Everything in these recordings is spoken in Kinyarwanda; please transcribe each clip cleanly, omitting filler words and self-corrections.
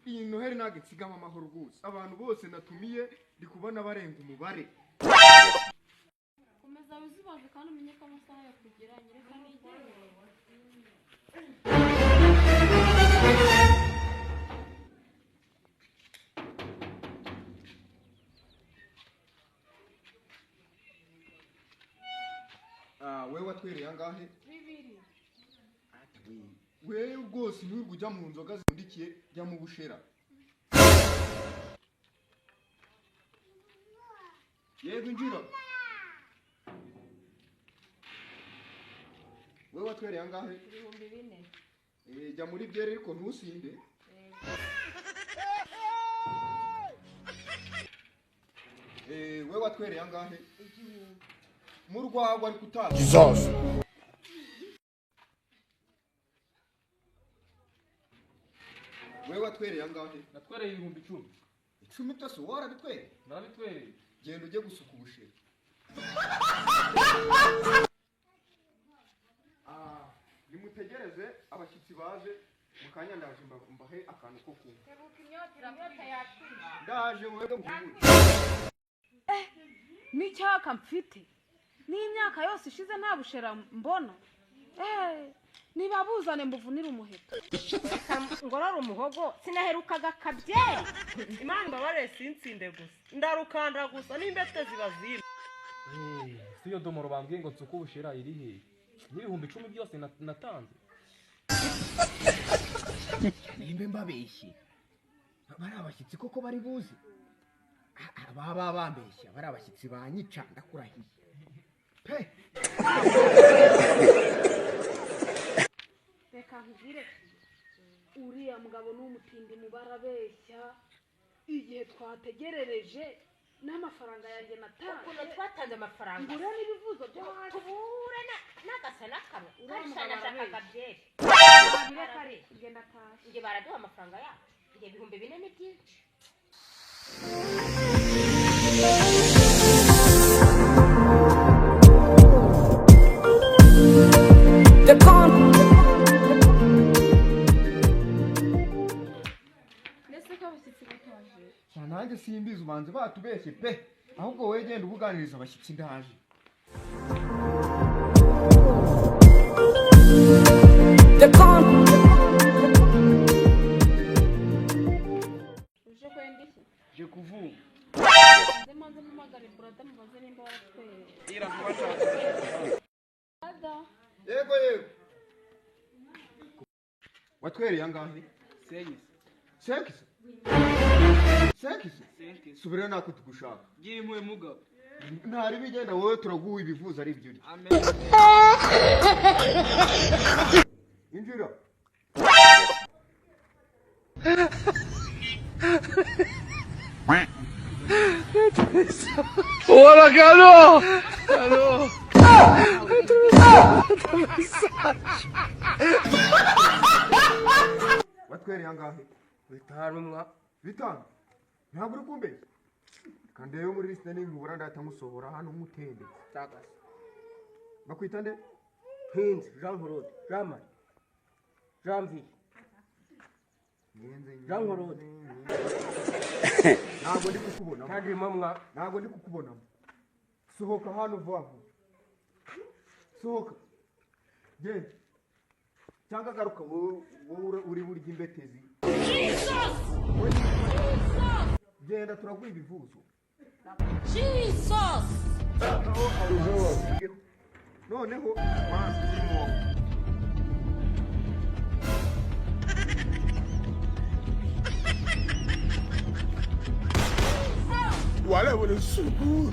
iyi noheri ntabwo nsigamo amahoro rwose abantu bose natumiye ndi kubona barenga umubare komeza wizibaze kandi umenye ko amasaha yo kugera nyereka nigere wewe watwereye angahe 2 wewe rwose nturwo ujya mu nzoga zipfundikiye jya mu bushera yego injira wewe watwereye angahe 4,000 jya muri byere ariko ntusinde wewe watwereye angahe mu rwagwa ari kutaza Jesus. wewe watwereye angahe natwereye 10,000 10 byose warabitwereye narabitwereye genda ujye gusuka ubushera nimutegereze abashyitsi baje mukanya ndaje mbahe akantu ko kunywa tebuka inyota yacuye ndaje mwebwe muhumure n'icyaka mfite n'imyaka yose ishize nta bushera mbona niba buzane mbuvunire umuheto ngorora umuhogo sinaherukaga kabyeri imana mbabare sinsinde gusa ndarukanda gusa n'imbete ziba zimwe si yo domoro bambwiye ngo nsuke ubushera iri he n'ibihumbi 10 byose natanze Nimbe mbabeshye bari abashyitsi koko bari buze baba bambeshya bari abashyitsi banyica ndakurahiye pe reka nkubwire uriya mugabo n'umutindi mubarabeshya igihe twategerereje n'amafaranga yanjye natanze ukuntu twatanze amafaranga ngura n'ibivuzo byo hasi tubure n'agasa n'akamwe nashaka kabyeri bireka ari kugenda atahe nge baraduha amafaranga yacu nge 4,000 ni byinshi ndetse ko abashyitsi bataje nanjye simbizi ubanze batubeshye pe ahubwo wowe genda ubuganiriza abashyitsi ndaje uje kwenda iki je kuvumba nze manze mpamagare burada mubaze nimba waratwereye ira kubashaka ada yego watwereye angahe sekisi subira nako tugushaka yimwe mugabo ntari bigenda wowe turaguha ibivuza ari byo amen injira Hola Carlos. watwereye angahe 5 bitanu ntabwo uri kumbeshya kandi rero muri lisite n'inkubura ndatamusohora hano nk'utende takasi bakwita nde Hinzi Jean Claude Jamari Janvier Jean Claude ntabwo ndi kukubona kandi mamwa ntabwo ndi kukubona sohoka hano vuba vuba sohoka genda cyangwa garuka wowe uri burya imbetezi genda turaguha ibivuzo noneho mazi zirimo Wale wale suku.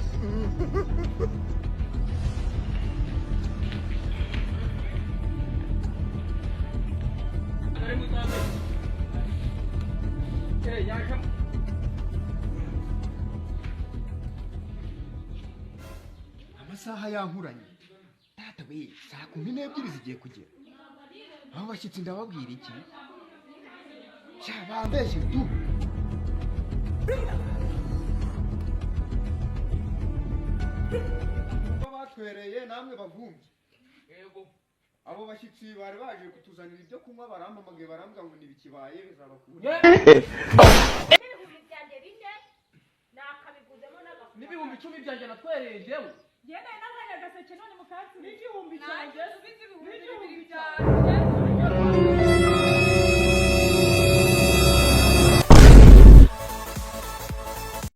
amasaha yankuranye data we saa 12 zigiye kugera abo bashyitsi ndababwira iki cya bambeshye tu batwereye namwe bavumbye yego abo bashyitsi bari baje kutuzanira ibyo kunywa barampamagaye barambwira ngo ntibikibaye bizabakunda n'ibihumbi byanjye bine nakabiguzemo n'agafu n'ibihumbi 10 byanjye natwereye njyewe Yenda n'akanya gaseke none mukatsi. n'igihumbi Nanjye cyanjye ubizi ibihumbi bibiri byanjye.